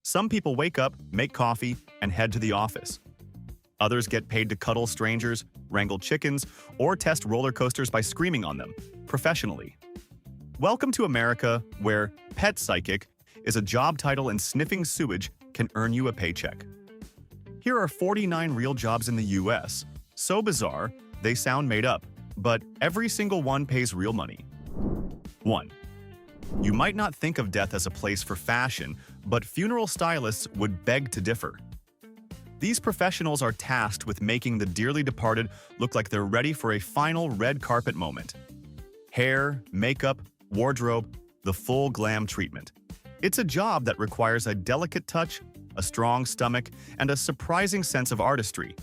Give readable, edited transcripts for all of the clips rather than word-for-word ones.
Some people wake up, make coffee, and head to the office. Others get paid to cuddle strangers, wrangle chickens, or test roller coasters by screaming on them, professionally. Welcome to America, where pet psychic is a job title and sniffing sewage can earn you a paycheck. Here are 49 real jobs in the US. So bizarre, they sound made up, but every single one pays real money. 1. You might not think of death as a place for fashion, but funeral stylists would beg to differ. These professionals are tasked with making the dearly departed look like they're ready for a final red carpet moment. Hair, makeup, wardrobe, the full glam treatment. It's a job that requires a delicate touch, a strong stomach, and a surprising sense of artistry.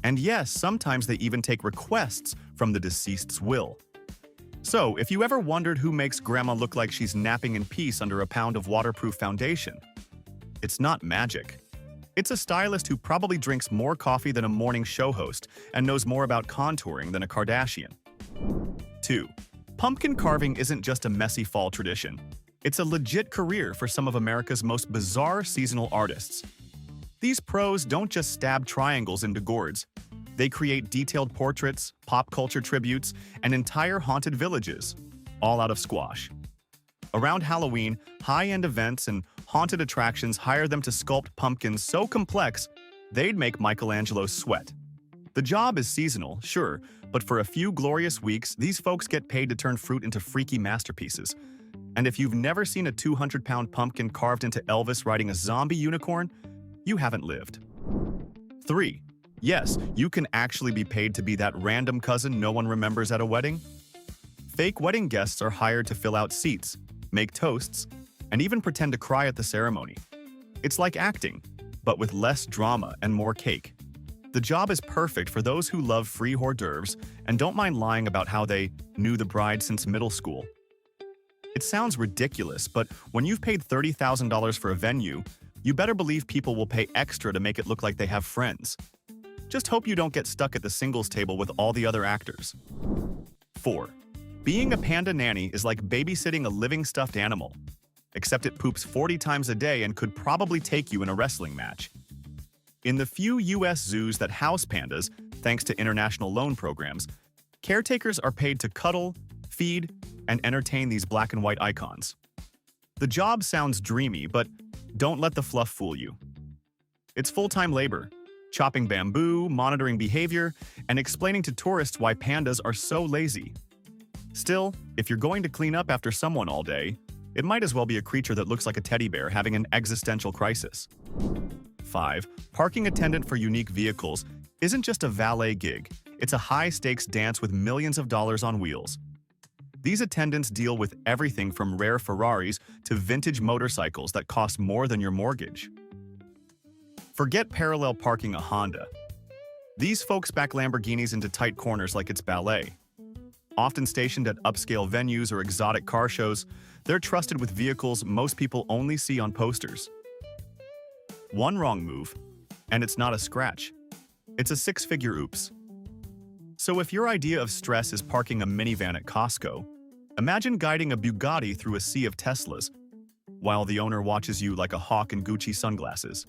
And yes, sometimes they even take requests from the deceased's will. So, if you ever wondered who makes grandma look like she's napping in peace under a pound of waterproof foundation, it's not magic. It's a stylist who probably drinks more coffee than a morning show host and knows more about contouring than a Kardashian. 2. Pumpkin carving isn't just a messy fall tradition. It's a legit career for some of America's most bizarre seasonal artists. These pros don't just stab triangles into gourds. They create detailed portraits, pop culture tributes, and entire haunted villages, all out of squash. Around Halloween, high-end events and haunted attractions hire them to sculpt pumpkins so complex, they'd make Michelangelo sweat. The job is seasonal, sure, but for a few glorious weeks, these folks get paid to turn fruit into freaky masterpieces. And if you've never seen a 200-pound pumpkin carved into Elvis riding a zombie unicorn, you haven't lived. 3. Yes, you can actually be paid to be that random cousin no one remembers at a wedding. Fake wedding guests are hired to fill out seats, make toasts, and even pretend to cry at the ceremony. It's like acting, but with less drama and more cake. The job is perfect for those who love free hors d'oeuvres and don't mind lying about how they knew the bride since middle school. It sounds ridiculous, but when you've paid $30,000 for a venue, you better believe people will pay extra to make it look like they have friends. Just hope you don't get stuck at the singles table with all the other actors. 4. Being a panda nanny is like babysitting a living stuffed animal, except it poops 40 times a day and could probably take you in a wrestling match. In the few US zoos that house pandas, thanks to international loan programs, caretakers are paid to cuddle, feed, and entertain these black and white icons. The job sounds dreamy, but don't let the fluff fool you. It's full-time labor, chopping bamboo, monitoring behavior, and explaining to tourists why pandas are so lazy. Still, if you're going to clean up after someone all day, it might as well be a creature that looks like a teddy bear having an existential crisis. 5. Parking attendant for unique vehicles isn't just a valet gig, it's a high-stakes dance with millions of dollars on wheels. These attendants deal with everything from rare Ferraris to vintage motorcycles that cost more than your mortgage. Forget parallel parking a Honda. These folks back Lamborghinis into tight corners like it's ballet. Often stationed at upscale venues or exotic car shows, they're trusted with vehicles most people only see on posters. One wrong move, and it's not a scratch. It's a six-figure oops. So if your idea of stress is parking a minivan at Costco, imagine guiding a Bugatti through a sea of Teslas, while the owner watches you like a hawk in Gucci sunglasses.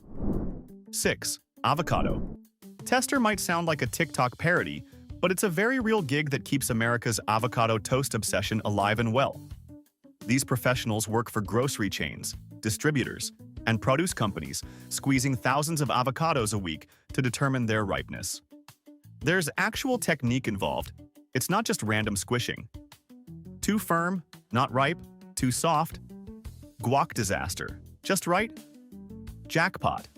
6. Avocado. Tester might sound like a TikTok parody, but it's a very real gig that keeps America's avocado toast obsession alive and well. These professionals work for grocery chains, distributors, and produce companies, squeezing thousands of avocados a week to determine their ripeness. There's actual technique involved. It's not just random squishing. Too firm, not ripe, too soft. Guac disaster. Just right? Jackpot.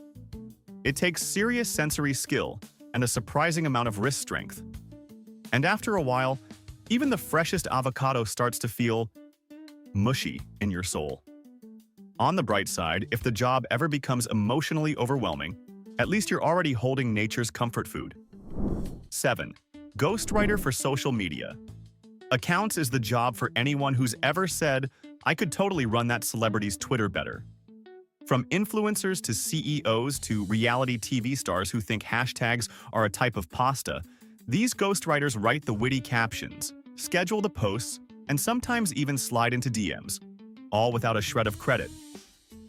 It takes serious sensory skill and a surprising amount of wrist strength. And after a while, even the freshest avocado starts to feel mushy in your soul. On the bright side, if the job ever becomes emotionally overwhelming, at least you're already holding nature's comfort food. 7. Ghostwriter for social media. Accounts is the job for anyone who's ever said, I could totally run that celebrity's Twitter better. From influencers to CEOs to reality TV stars who think hashtags are a type of pasta, these ghostwriters write the witty captions, schedule the posts, and sometimes even slide into DMs, all without a shred of credit.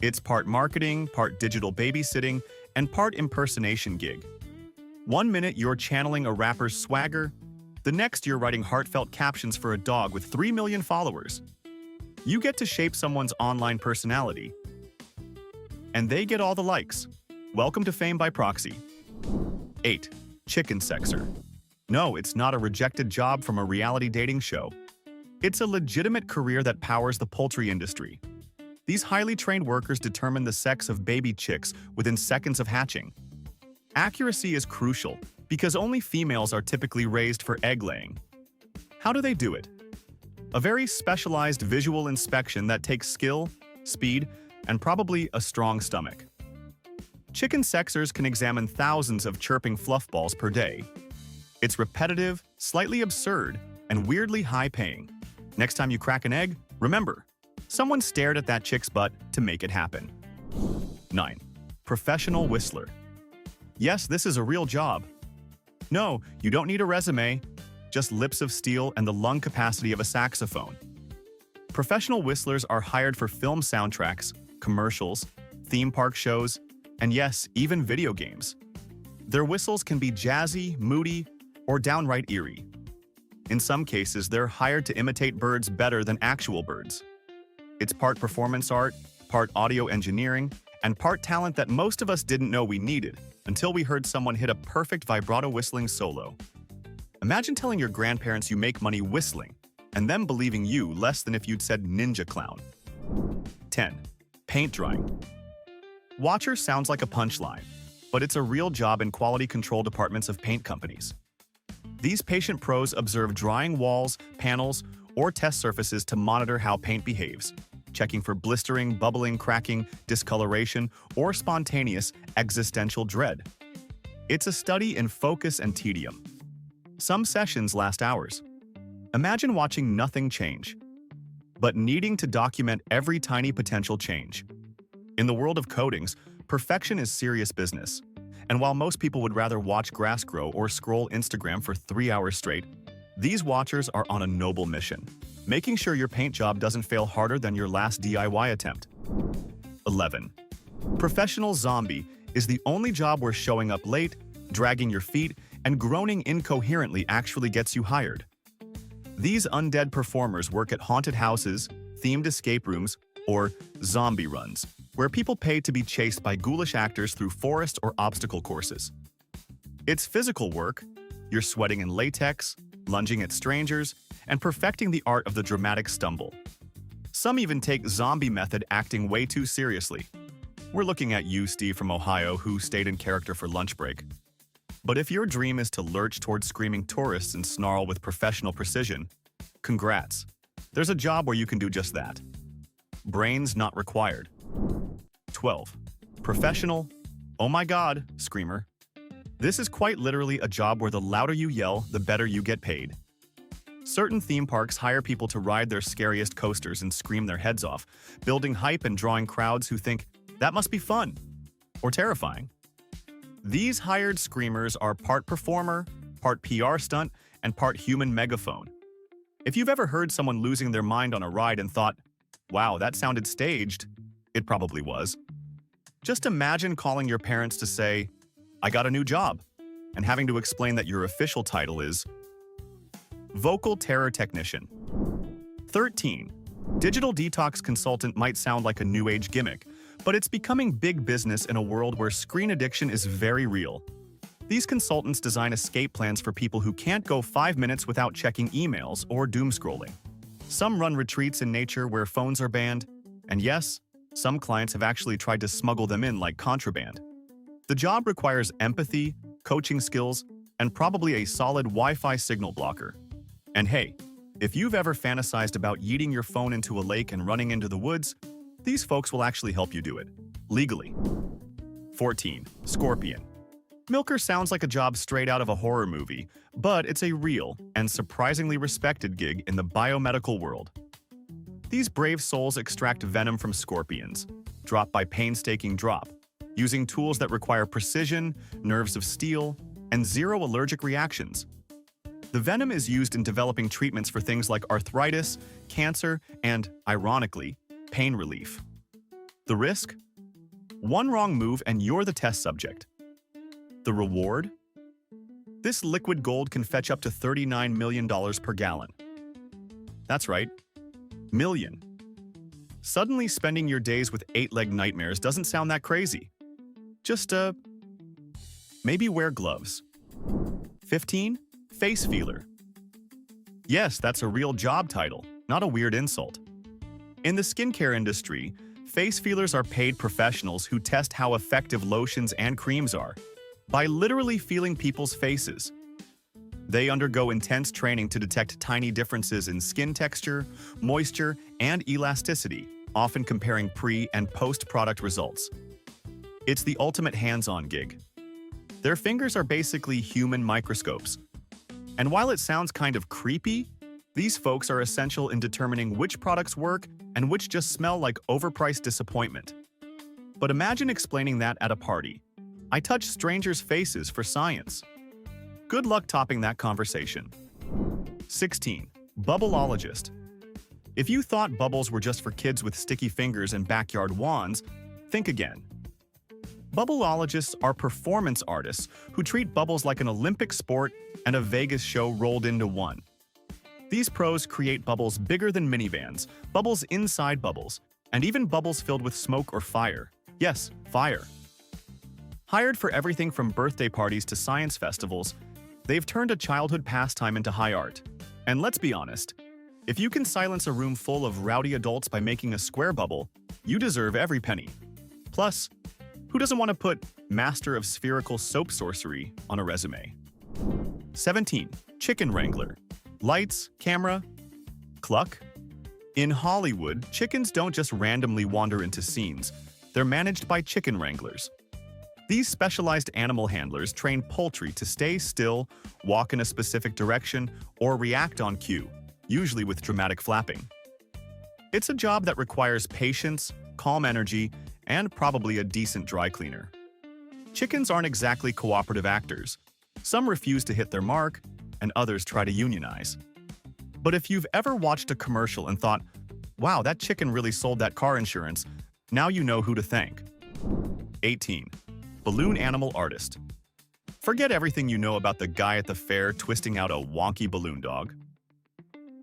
It's part marketing, part digital babysitting, and part impersonation gig. One minute you're channeling a rapper's swagger, the next you're writing heartfelt captions for a dog with 3 million followers. You get to shape someone's online personality, and they get all the likes. Welcome to fame by proxy. 8. Chicken sexer. No, it's not a rejected job from a reality dating show. It's a legitimate career that powers the poultry industry. These highly trained workers determine the sex of baby chicks within seconds of hatching. Accuracy is crucial because only females are typically raised for egg laying. How do they do it? A very specialized visual inspection that takes skill, speed, and probably a strong stomach. Chicken sexers can examine thousands of chirping fluff balls per day. It's repetitive, slightly absurd, and weirdly high-paying. Next time you crack an egg, remember, someone stared at that chick's butt to make it happen. 9. Professional whistler. Yes, this is a real job. No, you don't need a resume, just lips of steel and the lung capacity of a saxophone. Professional whistlers are hired for film soundtracks, commercials, theme park shows, and yes, even video games. Their whistles can be jazzy, moody, or downright eerie. In some cases, they're hired to imitate birds better than actual birds. It's part performance art, part audio engineering, and part talent that most of us didn't know we needed until we heard someone hit a perfect vibrato whistling solo. Imagine telling your grandparents you make money whistling, and them believing you less than if you'd said ninja clown. 10. Paint drying. Watcher sounds like a punchline, but it's a real job in quality control departments of paint companies. These patient pros observe drying walls, panels, or test surfaces to monitor how paint behaves, checking for blistering, bubbling, cracking, discoloration, or spontaneous existential dread. It's a study in focus and tedium. Some sessions last hours. Imagine watching nothing change, but needing to document every tiny potential change. In the world of coatings, perfection is serious business. And while most people would rather watch grass grow or scroll Instagram for 3 hours straight, these watchers are on a noble mission, making sure your paint job doesn't fail harder than your last DIY attempt. 11. Professional zombie is the only job where showing up late, dragging your feet, and groaning incoherently actually gets you hired. These undead performers work at haunted houses, themed escape rooms, or zombie runs, where people pay to be chased by ghoulish actors through forest or obstacle courses. It's physical work. You're sweating in latex, lunging at strangers, and perfecting the art of the dramatic stumble. Some even take zombie method acting way too seriously. We're looking at you, Steve from Ohio, who stayed in character for lunch break. But if your dream is to lurch towards screaming tourists and snarl with professional precision, congrats. There's a job where you can do just that. Brains not required. 12. Professional, oh my god, screamer. This is quite literally a job where the louder you yell, the better you get paid. Certain theme parks hire people to ride their scariest coasters and scream their heads off, building hype and drawing crowds who think, that must be fun, or terrifying. These hired screamers are part performer, part PR stunt, and part human megaphone. If you've ever heard someone losing their mind on a ride and thought, wow, that sounded staged, it probably was. Just imagine calling your parents to say, I got a new job, and having to explain that your official title is Vocal Terror Technician. 13. Digital detox consultant might sound like a new age gimmick, but it's becoming big business in a world where screen addiction is very real. These consultants design escape plans for people who can't go 5 minutes without checking emails or doom scrolling. Some run retreats in nature where phones are banned, and yes, some clients have actually tried to smuggle them in like contraband. The job requires empathy, coaching skills, and probably a solid Wi-Fi signal blocker. And hey, if you've ever fantasized about yeeting your phone into a lake and running into the woods, these folks will actually help you do it, legally. 14. Scorpion. Milker sounds like a job straight out of a horror movie, but it's a real and surprisingly respected gig in the biomedical world. These brave souls extract venom from scorpions, drop by painstaking drop, using tools that require precision, nerves of steel, and zero allergic reactions. The venom is used in developing treatments for things like arthritis, cancer, and, ironically, pain relief. The risk? One wrong move and you're the test subject. The reward? This liquid gold can fetch up to $39 million per gallon. That's right, million. Suddenly spending your days with 8-leg nightmares doesn't sound that crazy. Just, maybe wear gloves. 15. Face feeler. Yes, that's a real job title, not a weird insult. In the skincare industry, face feelers are paid professionals who test how effective lotions and creams are by literally feeling people's faces. They undergo intense training to detect tiny differences in skin texture, moisture, and elasticity, often comparing pre- and post-product results. It's the ultimate hands-on gig. Their fingers are basically human microscopes. And while it sounds kind of creepy, these folks are essential in determining which products work and which just smell like overpriced disappointment. But imagine explaining that at a party. I touch strangers' faces for science. Good luck topping that conversation. 16. Bubbleologist. If you thought bubbles were just for kids with sticky fingers and backyard wands, think again. Bubbleologists are performance artists who treat bubbles like an Olympic sport and a Vegas show rolled into one. These pros create bubbles bigger than minivans, bubbles inside bubbles, and even bubbles filled with smoke or fire. Yes, fire. Hired for everything from birthday parties to science festivals, they've turned a childhood pastime into high art. And let's be honest, if you can silence a room full of rowdy adults by making a square bubble, you deserve every penny. Plus, who doesn't want to put Master of Spherical Soap Sorcery on a resume? 17. Chicken Wrangler. Lights, camera, cluck. In Hollywood, chickens don't just randomly wander into scenes. They're managed by chicken wranglers. These specialized animal handlers train poultry to stay still, walk in a specific direction, or react on cue, usually with dramatic flapping. It's a job that requires patience, calm energy, and probably a decent dry cleaner. Chickens aren't exactly cooperative actors. Some refuse to hit their mark, and others try to unionize. But if you've ever watched a commercial and thought, wow, that chicken really sold that car insurance, now you know who to thank. 18. Balloon animal artist. Forget everything you know about the guy at the fair twisting out a wonky balloon dog.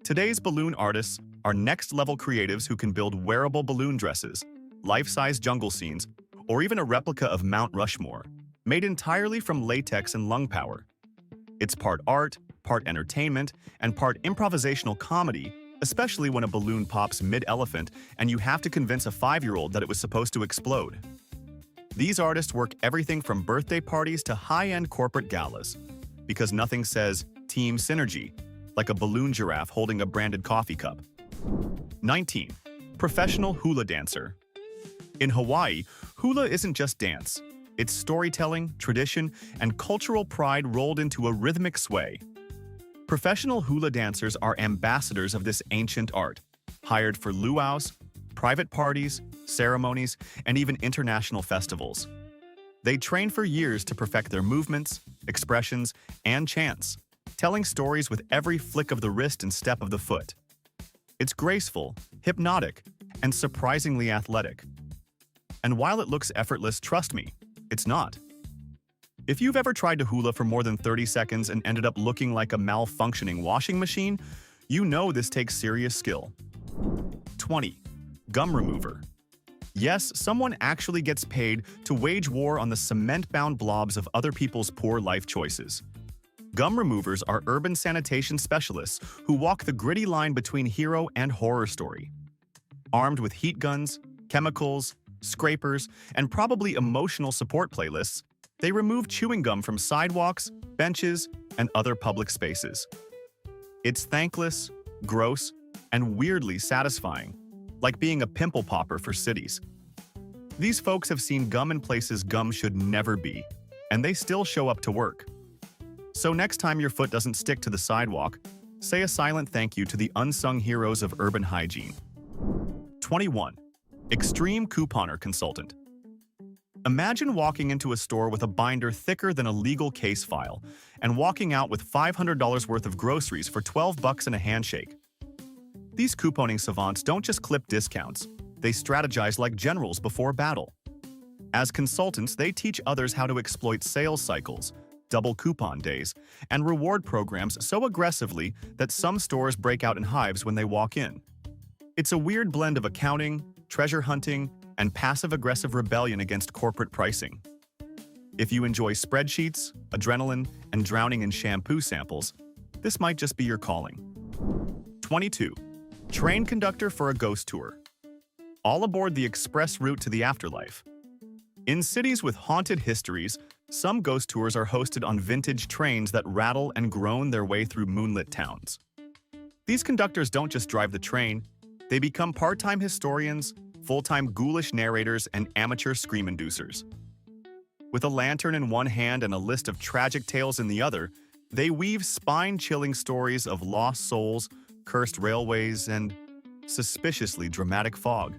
Today's balloon artists are next-level creatives who can build wearable balloon dresses, life-size jungle scenes, or even a replica of Mount Rushmore, made entirely from latex and lung power. It's part art, part entertainment, and part improvisational comedy, especially when a balloon pops mid-elephant and you have to convince a 5-year-old that it was supposed to explode. These artists work everything from birthday parties to high-end corporate galas, because nothing says team synergy like a balloon giraffe holding a branded coffee cup. 19. Professional hula dancer. In Hawaii, hula isn't just dance. It's storytelling, tradition, and cultural pride rolled into a rhythmic sway. Professional hula dancers are ambassadors of this ancient art, hired for luau's, private parties, ceremonies, and even international festivals. They train for years to perfect their movements, expressions, and chants, telling stories with every flick of the wrist and step of the foot. It's graceful, hypnotic, and surprisingly athletic. And while it looks effortless, trust me, it's not. If you've ever tried to hula for more than 30 seconds and ended up looking like a malfunctioning washing machine, you know this takes serious skill. 20. Gum remover. Yes, someone actually gets paid to wage war on the cement-bound blobs of other people's poor life choices. Gum removers are urban sanitation specialists who walk the gritty line between hero and horror story. Armed with heat guns, chemicals, scrapers, and probably emotional support playlists, they remove chewing gum from sidewalks, benches, and other public spaces. It's thankless, gross, and weirdly satisfying, like being a pimple popper for cities. These folks have seen gum in places gum should never be, and they still show up to work. So next time your foot doesn't stick to the sidewalk, say a silent thank you to the unsung heroes of urban hygiene. 21. Extreme couponer consultant. Imagine walking into a store with a binder thicker than a legal case file and walking out with $500 worth of groceries for $12 and a handshake. These couponing savants don't just clip discounts, They strategize like generals before battle. As consultants, they teach others how to exploit sales cycles, double coupon days, and reward programs so aggressively that some stores break out in hives when they walk in. It's a weird blend of accounting, treasure hunting, and passive-aggressive rebellion against corporate pricing. If you enjoy spreadsheets, adrenaline, and drowning in shampoo samples, this might just be your calling. 22. Train conductor for a ghost tour. All aboard the express route to the afterlife. In cities with haunted histories, some ghost tours are hosted on vintage trains that rattle and groan their way through moonlit towns. These conductors don't just drive the train, they become part-time historians, full-time ghoulish narrators, and amateur scream-inducers. With a lantern in one hand and a list of tragic tales in the other, they weave spine-chilling stories of lost souls, cursed railways, and suspiciously dramatic fog.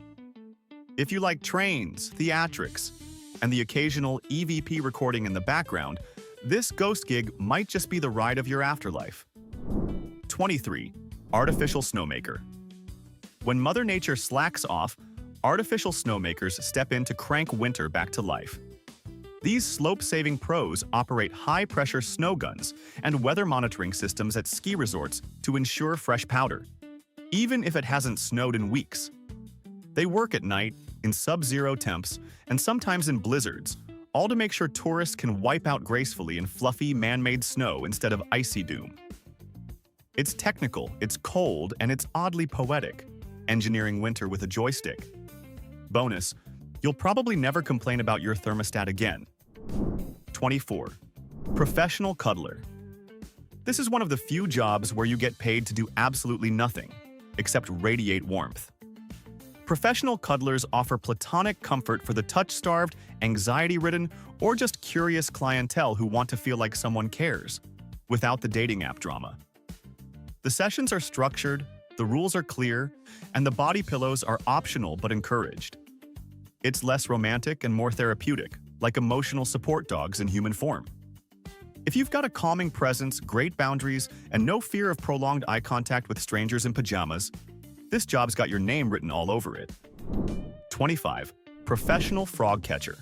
If you like trains, theatrics, and the occasional EVP recording in the background, this ghost gig might just be the ride of your afterlife. 23. Artificial snowmaker. When Mother Nature slacks off, artificial snowmakers step in to crank winter back to life. These slope-saving pros operate high-pressure snow guns and weather monitoring systems at ski resorts to ensure fresh powder, even if it hasn't snowed in weeks. They work at night, in sub-zero temps, and sometimes in blizzards, all to make sure tourists can wipe out gracefully in fluffy, man-made snow instead of icy doom. It's technical, it's cold, and it's oddly poetic, engineering winter with a joystick. Bonus, you'll probably never complain about your thermostat again. 24. Professional cuddler. This is one of the few jobs where you get paid to do absolutely nothing, except radiate warmth. Professional cuddlers offer platonic comfort for the touch-starved, anxiety-ridden, or just curious clientele who want to feel like someone cares, without the dating app drama. The sessions are structured, the rules are clear, and the body pillows are optional but encouraged. It's less romantic and more therapeutic, like emotional support dogs in human form. If you've got a calming presence, great boundaries, and no fear of prolonged eye contact with strangers in pajamas, this job's got your name written all over it. 25. Professional frog catcher.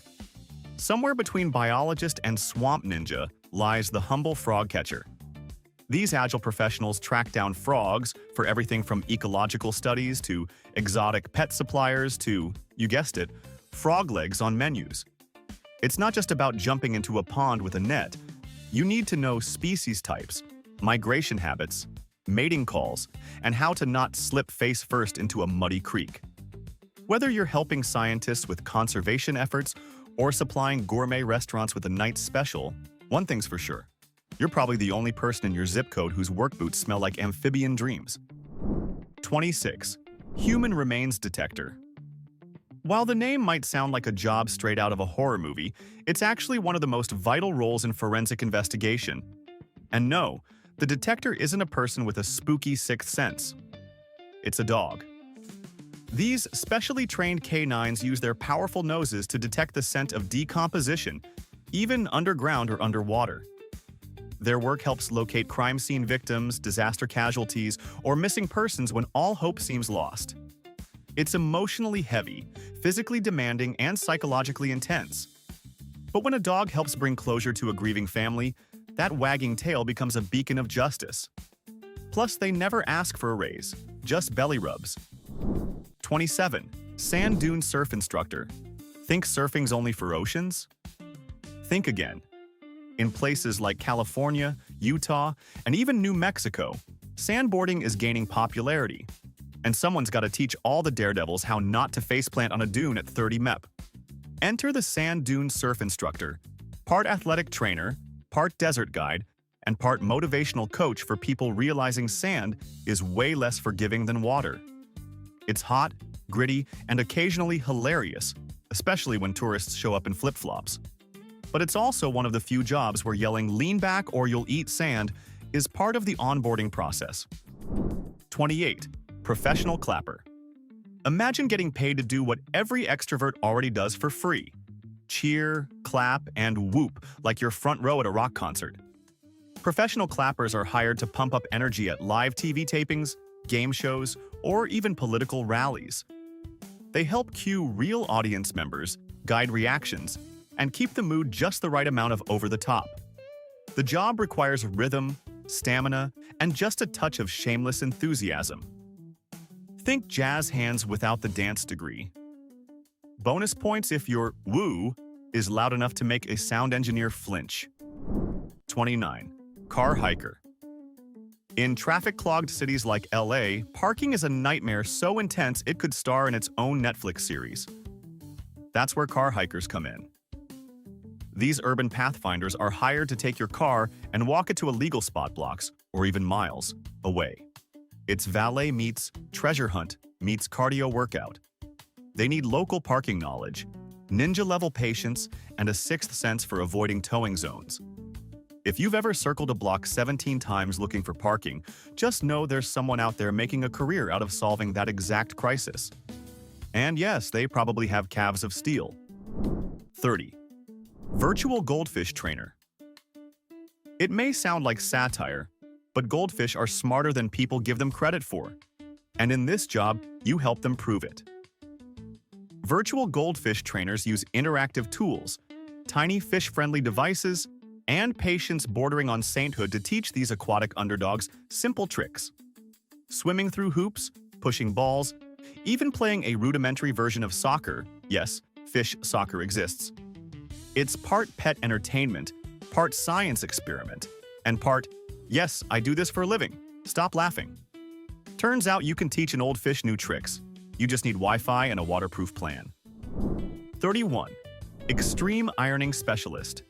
Somewhere between biologist and swamp ninja lies the humble frog catcher. These agile professionals track down frogs for everything from ecological studies to exotic pet suppliers to, you guessed it, frog legs on menus. It's not just about jumping into a pond with a net. You need to know species types, migration habits, mating calls, and how to not slip face first into a muddy creek. Whether you're helping scientists with conservation efforts or supplying gourmet restaurants with a night's special, one thing's for sure. You're probably the only person in your zip code whose work boots smell like amphibian dreams. 26. Human remains detector. While the name might sound like a job straight out of a horror movie, it's actually one of the most vital roles in forensic investigation. And no, the detector isn't a person with a spooky sixth sense. It's a dog. These specially trained canines use their powerful noses to detect the scent of decomposition, even underground or underwater. Their work helps locate crime scene victims, disaster casualties, or missing persons when all hope seems lost. It's emotionally heavy, physically demanding, and psychologically intense. But when a dog helps bring closure to a grieving family, that wagging tail becomes a beacon of justice. Plus, they never ask for a raise, just belly rubs. 27. Sand dune surf instructor. Think surfing's only for oceans? Think again. In places like California, Utah, and even New Mexico, sandboarding is gaining popularity. And someone's got to teach all the daredevils how not to faceplant on a dune at 30 MEP. Enter the sand dune surf instructor, part athletic trainer, part desert guide, and part motivational coach for people realizing sand is way less forgiving than water. It's hot, gritty, and occasionally hilarious, especially when tourists show up in flip-flops. But it's also one of the few jobs where yelling "lean back or you'll eat sand" is part of the onboarding process. 28. Professional clapper. Imagine getting paid to do what every extrovert already does for free. Cheer, clap, and whoop like you're front row at a rock concert. Professional clappers are hired to pump up energy at live TV tapings, game shows, or even political rallies. They help cue real audience members, guide reactions, and keep the mood just the right amount of over the top. The job requires rhythm, stamina, and just a touch of shameless enthusiasm. Think jazz hands without the dance degree. Bonus points if your woo is loud enough to make a sound engineer flinch. 29. Car hiker. In traffic-clogged cities like LA, parking is a nightmare so intense it could star in its own Netflix series. That's where car hikers come in. These urban pathfinders are hired to take your car and walk it to a legal spot blocks, or even miles, away. It's valet meets treasure hunt meets cardio workout. They need local parking knowledge, ninja-level patience, and a sixth sense for avoiding towing zones. If you've ever circled a block 17 times looking for parking, just know there's someone out there making a career out of solving that exact crisis. And yes, they probably have calves of steel. 30. Virtual goldfish trainer. It may sound like satire, but goldfish are smarter than people give them credit for. And in this job, you help them prove it. Virtual goldfish trainers use interactive tools, tiny fish-friendly devices, and patience bordering on sainthood to teach these aquatic underdogs simple tricks. Swimming through hoops, pushing balls, even playing a rudimentary version of soccer. Yes, fish soccer exists. It's part pet entertainment, part science experiment, and part, yes, I do this for a living. Stop laughing. Turns out you can teach an old fish new tricks. You just need Wi-Fi and a waterproof plan. 31. Extreme ironing specialist.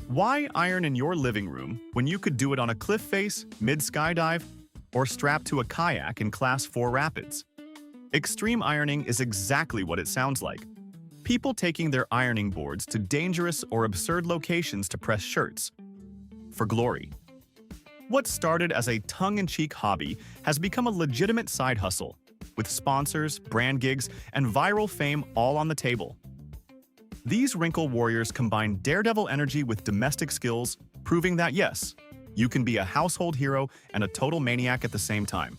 Why iron in your living room when you could do it on a cliff face, mid-skydive, or strapped to a kayak in Class 4 rapids? Extreme ironing is exactly what it sounds like. People taking their ironing boards to dangerous or absurd locations to press shirts. For glory. What started as a tongue-in-cheek hobby has become a legitimate side hustle, with sponsors, brand gigs, and viral fame all on the table. These wrinkle warriors combine daredevil energy with domestic skills, proving that yes, you can be a household hero and a total maniac at the same time.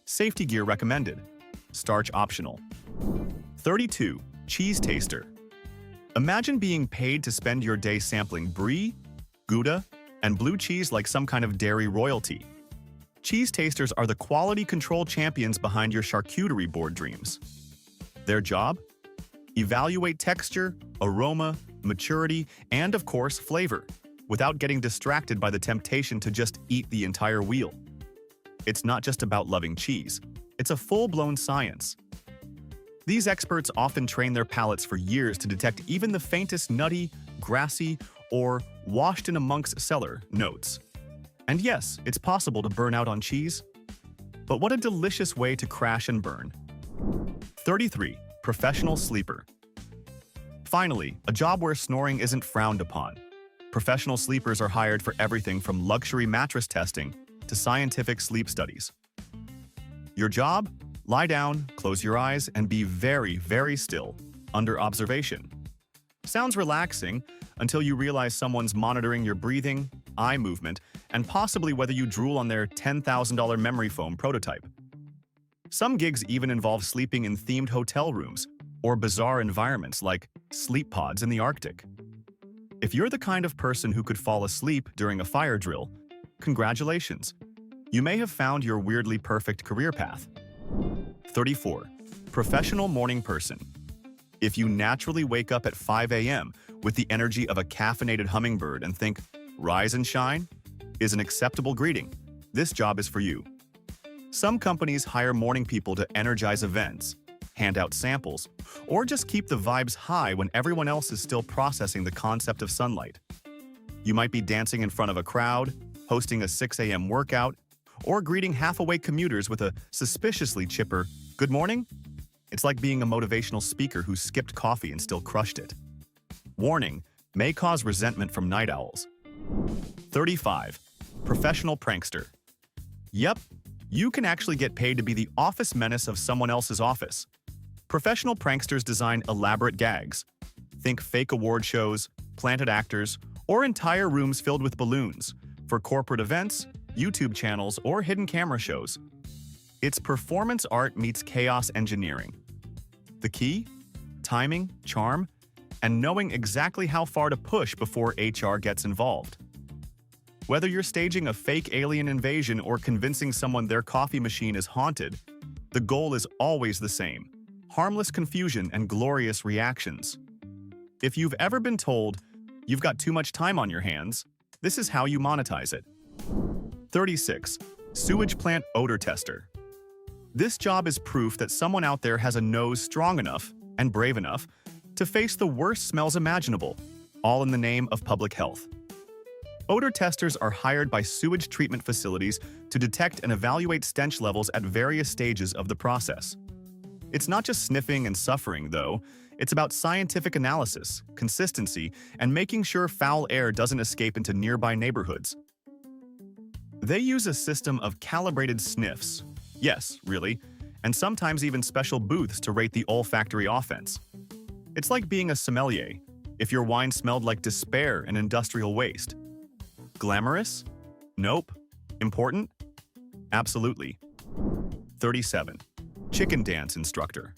Safety gear recommended. Starch optional. 32. Cheese taster. Imagine being paid to spend your day sampling brie, Gouda, and blue cheese like some kind of dairy royalty. Cheese tasters are the quality control champions behind your charcuterie board dreams. Their job? Evaluate texture, aroma, maturity, and of course, flavor, without getting distracted by the temptation to just eat the entire wheel. It's not just about loving cheese. It's a full-blown science. These experts often train their palates for years to detect even the faintest nutty, grassy, or washed in a monk's cellar notes. And yes, it's possible to burn out on cheese. But what a delicious way to crash and burn. 33. Professional sleeper. Finally, a job where snoring isn't frowned upon. Professional sleepers are hired for everything from luxury mattress testing to scientific sleep studies. Your job? Lie down, close your eyes, and be very, very still, under observation. Sounds relaxing until you realize someone's monitoring your breathing, eye movement, and possibly whether you drool on their $10,000 memory foam prototype. Some gigs even involve sleeping in themed hotel rooms or bizarre environments like sleep pods in the Arctic. If you're the kind of person who could fall asleep during a fire drill, congratulations. You may have found your weirdly perfect career path. 34. Professional morning person. If you naturally wake up at 5 a.m. with the energy of a caffeinated hummingbird and think, "Rise and shine," is an acceptable greeting, this job is for you. Some companies hire morning people to energize events, hand out samples, or just keep the vibes high when everyone else is still processing the concept of sunlight. You might be dancing in front of a crowd, hosting a 6 a.m. workout, or greeting half-awake commuters with a suspiciously chipper, "Good morning?" It's like being a motivational speaker who skipped coffee and still crushed it. Warning, may cause resentment from night owls. 35. Professional prankster. Yep, you can actually get paid to be the office menace of someone else's office. Professional pranksters design elaborate gags. Think fake award shows, planted actors, or entire rooms filled with balloons for corporate events, YouTube channels, or hidden camera shows. It's performance art meets chaos engineering. The key? Timing, charm, and knowing exactly how far to push before HR gets involved. Whether you're staging a fake alien invasion or convincing someone their coffee machine is haunted, the goal is always the same: harmless confusion and glorious reactions. If you've ever been told you've got too much time on your hands, this is how you monetize it. 36. Sewage plant odor tester. This job is proof that someone out there has a nose strong enough and brave enough to face the worst smells imaginable, all in the name of public health. Odor testers are hired by sewage treatment facilities to detect and evaluate stench levels at various stages of the process. It's not just sniffing and suffering, though. It's about scientific analysis, consistency, and making sure foul air doesn't escape into nearby neighborhoods. They use a system of calibrated sniffs, yes, really, and sometimes even special booths to rate the olfactory offense. It's like being a sommelier, if your wine smelled like despair and industrial waste. Glamorous? Nope. Important? Absolutely. 37. Chicken dance instructor.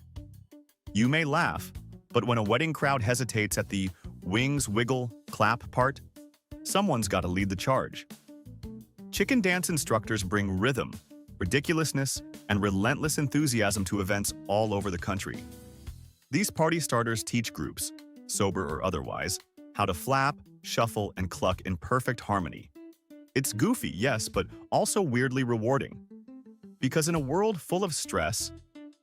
You may laugh, but when a wedding crowd hesitates at the wings wiggle, clap part, someone's got to lead the charge. Chicken dance instructors bring rhythm, ridiculousness, and relentless enthusiasm to events all over the country. These party starters teach groups, sober or otherwise, how to flap, shuffle, and cluck in perfect harmony. It's goofy, yes, but also weirdly rewarding. Because in a world full of stress,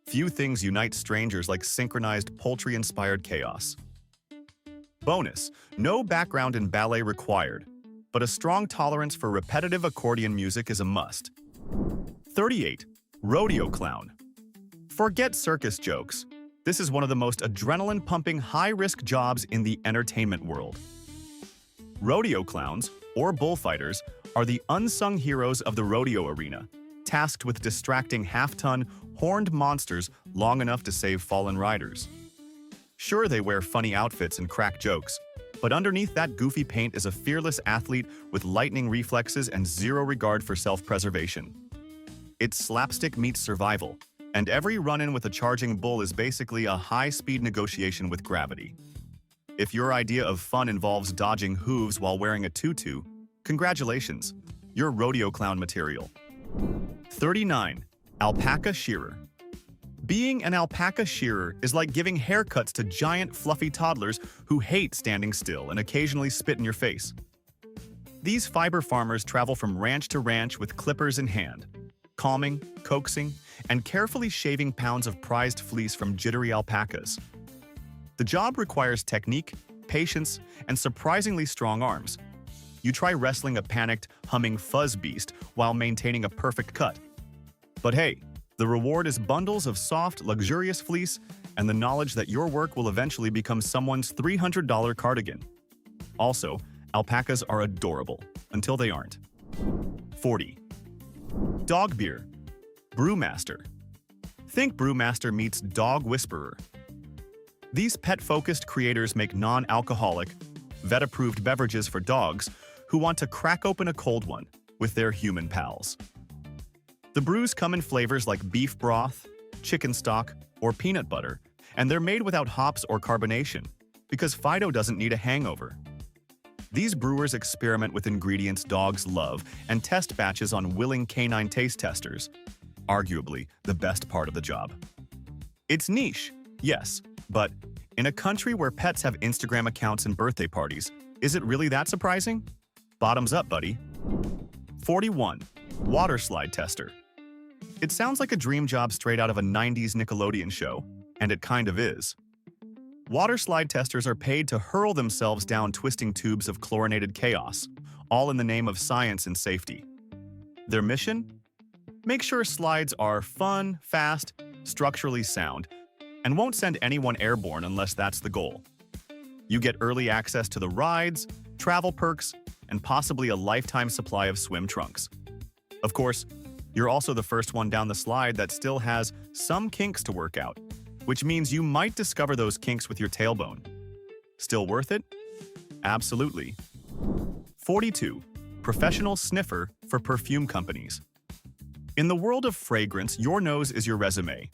few things unite strangers like synchronized poultry-inspired chaos. Bonus: no background in ballet required, but a strong tolerance for repetitive accordion music is a must. 38. Rodeo clown. Forget circus jokes. This is one of the most adrenaline-pumping, high-risk jobs in the entertainment world. Rodeo clowns, or bullfighters, are the unsung heroes of the rodeo arena, tasked with distracting half-ton, horned monsters long enough to save fallen riders. Sure, they wear funny outfits and crack jokes, but underneath that goofy paint is a fearless athlete with lightning reflexes and zero regard for self-preservation. It's slapstick meets survival, and every run-in with a charging bull is basically a high-speed negotiation with gravity. If your idea of fun involves dodging hooves while wearing a tutu, congratulations, you're rodeo clown material. 39. Alpaca shearer. Being an alpaca shearer is like giving haircuts to giant, fluffy toddlers who hate standing still and occasionally spit in your face. These fiber farmers travel from ranch to ranch with clippers in hand, calming, coaxing, and carefully shaving pounds of prized fleece from jittery alpacas. The job requires technique, patience, and surprisingly strong arms. You try wrestling a panicked, humming fuzz beast while maintaining a perfect cut. But hey, the reward is bundles of soft, luxurious fleece and the knowledge that your work will eventually become someone's $300 cardigan. Also, alpacas are adorable, until they aren't. 40. Dog beer. Brewmaster. Think brewmaster meets dog whisperer. These pet-focused creators make non-alcoholic, vet-approved beverages for dogs who want to crack open a cold one with their human pals. The brews come in flavors like beef broth, chicken stock, or peanut butter, and they're made without hops or carbonation, because Fido doesn't need a hangover. These brewers experiment with ingredients dogs love and test batches on willing canine taste testers, arguably the best part of the job. It's niche, yes, but in a country where pets have Instagram accounts and birthday parties, is it really that surprising? Bottoms up, buddy. 41. Water slide tester. It sounds like a dream job straight out of a 90s Nickelodeon show, and it kind of is. Water slide testers are paid to hurl themselves down twisting tubes of chlorinated chaos, all in the name of science and safety. Their mission? Make sure slides are fun, fast, structurally sound, and won't send anyone airborne unless that's the goal. You get early access to the rides, travel perks, and possibly a lifetime supply of swim trunks. Of course, you're also the first one down the slide that still has some kinks to work out, which means you might discover those kinks with your tailbone. Still worth it? Absolutely. 42. Professional sniffer for perfume companies. In the world of fragrance, your nose is your resume.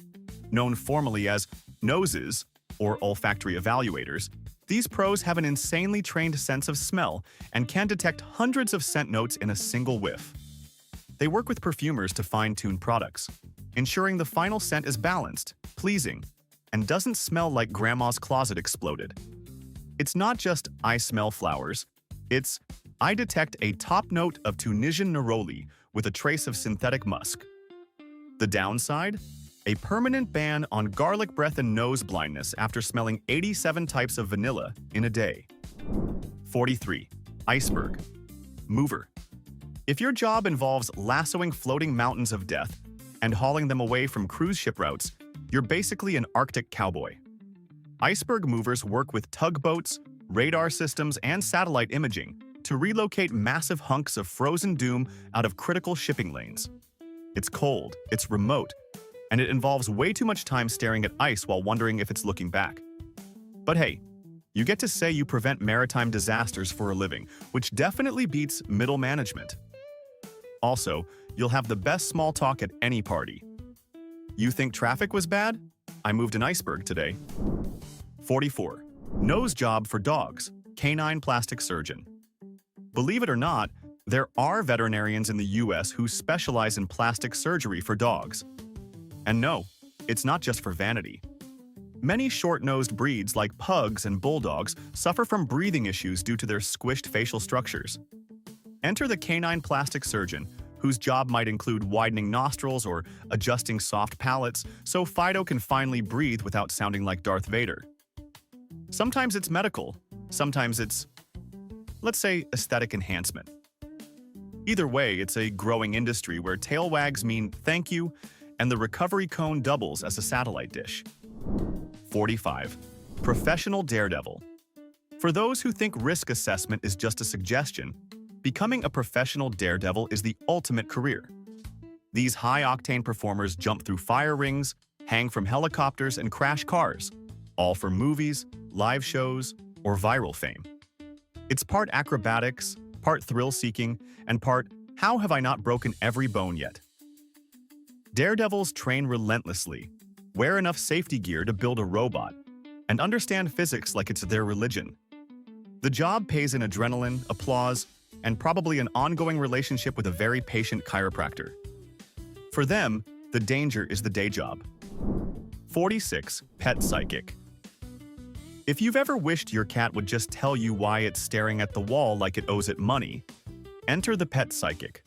Known formally as Noses, or olfactory evaluators, these pros have an insanely trained sense of smell and can detect hundreds of scent notes in a single whiff. They work with perfumers to fine-tune products, ensuring the final scent is balanced, pleasing, and doesn't smell like grandma's closet exploded. It's not just "I smell flowers," it's "I detect a top note of Tunisian neroli with a trace of synthetic musk." The downside? A permanent ban on garlic breath and nose blindness after smelling 87 types of vanilla in a day. 43. Iceberg mover. If your job involves lassoing floating mountains of death and hauling them away from cruise ship routes, you're basically an Arctic cowboy. Iceberg movers work with tugboats, radar systems, and satellite imaging to relocate massive hunks of frozen doom out of critical shipping lanes. It's cold, it's remote, and it involves way too much time staring at ice while wondering if it's looking back. But hey, you get to say you prevent maritime disasters for a living, which definitely beats middle management. Also, you'll have the best small talk at any party. You think traffic was bad? I moved an iceberg today. 44. Nose job for dogs, canine plastic surgeon. Believe it or not, there are veterinarians in the US who specialize in plastic surgery for dogs. And no, it's not just for vanity. Many short-nosed breeds like pugs and bulldogs suffer from breathing issues due to their squished facial structures. Enter the canine plastic surgeon, whose job might include widening nostrils or adjusting soft palates so Fido can finally breathe without sounding like Darth Vader. Sometimes it's medical, sometimes it's, let's say, aesthetic enhancement. Either way, it's a growing industry where tail wags mean thank you, and the recovery cone doubles as a satellite dish. 45. Professional daredevil. For those who think risk assessment is just a suggestion, becoming a professional daredevil is the ultimate career. These high-octane performers jump through fire rings, hang from helicopters, and crash cars, all for movies, live shows, or viral fame. It's part acrobatics, part thrill-seeking, and part "how have I not broken every bone yet?" Daredevils train relentlessly, wear enough safety gear to build a robot, and understand physics like it's their religion. The job pays in adrenaline, applause, and probably an ongoing relationship with a very patient chiropractor. For them, the danger is the day job. 46. Pet psychic. If you've ever wished your cat would just tell you why it's staring at the wall like it owes it money, enter the pet psychic.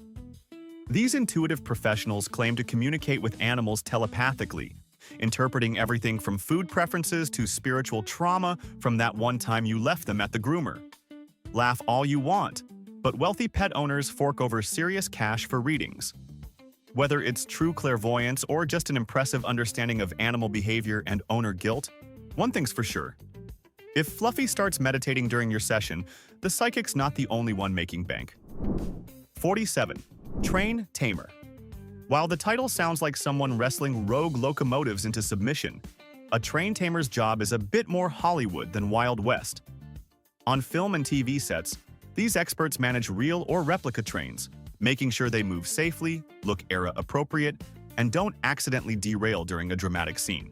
These intuitive professionals claim to communicate with animals telepathically, interpreting everything from food preferences to spiritual trauma from that one time you left them at the groomer. Laugh all you want, but wealthy pet owners fork over serious cash for readings. Whether it's true clairvoyance or just an impressive understanding of animal behavior and owner guilt, one thing's for sure. If Fluffy starts meditating during your session, the psychic's not the only one making bank. 47. Train Tamer. While the title sounds like someone wrestling rogue locomotives into submission, a train tamer's job is a bit more Hollywood than Wild West. On film and TV sets, these experts manage real or replica trains, making sure they move safely, look era-appropriate, and don't accidentally derail during a dramatic scene.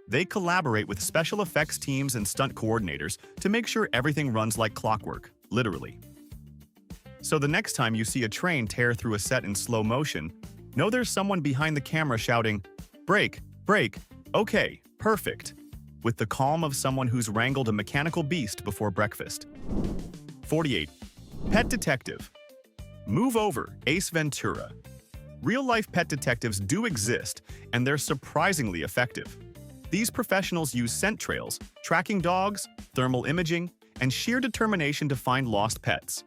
They collaborate with special effects teams and stunt coordinators to make sure everything runs like clockwork, literally. So the next time you see a train tear through a set in slow motion, know there's someone behind the camera shouting, "Brake, brake, okay, perfect," with the calm of someone who's wrangled a mechanical beast before breakfast. 48. Pet detective. Move over, Ace Ventura. Real-life pet detectives do exist, and they're surprisingly effective. These professionals use scent trails, tracking dogs, thermal imaging, and sheer determination to find lost pets.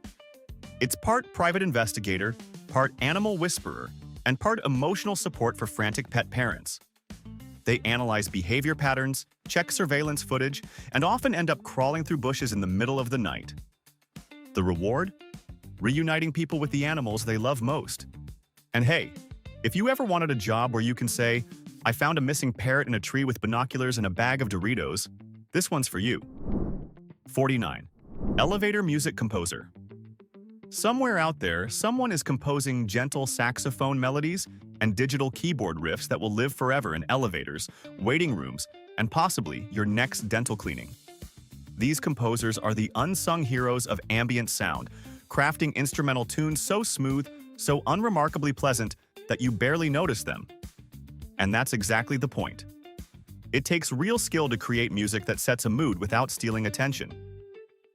It's part private investigator, part animal whisperer, and part emotional support for frantic pet parents. They analyze behavior patterns, check surveillance footage, and often end up crawling through bushes in the middle of the night. The reward? Reuniting people with the animals they love most. And hey, if you ever wanted a job where you can say, "I found a missing parrot in a tree with binoculars and a bag of Doritos," this one's for you. 49. Elevator music composer. Somewhere out there, someone is composing gentle saxophone melodies and digital keyboard riffs that will live forever in elevators, waiting rooms, and possibly your next dental cleaning. These composers are the unsung heroes of ambient sound, crafting instrumental tunes so smooth, so unremarkably pleasant that you barely notice them. And that's exactly the point. It takes real skill to create music that sets a mood without stealing attention.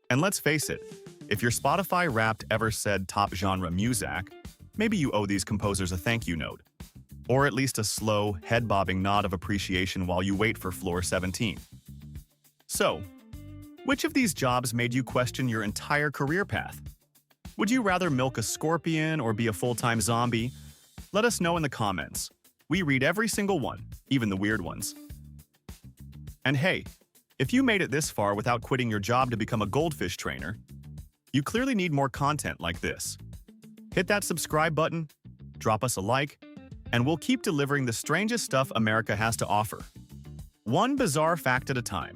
And let's face it, if your Spotify Wrapped ever said top genre music, maybe you owe these composers a thank you note. Or at least a slow, head-bobbing nod of appreciation while you wait for floor 17. So, which of these jobs made you question your entire career path? Would you rather milk a scorpion or be a full-time zombie? Let us know in the comments. We read every single one, even the weird ones. And hey, if you made it this far without quitting your job to become a goldfish trainer, you clearly need more content like this. Hit that subscribe button, drop us a like, and we'll keep delivering the strangest stuff America has to offer. One bizarre fact at a time.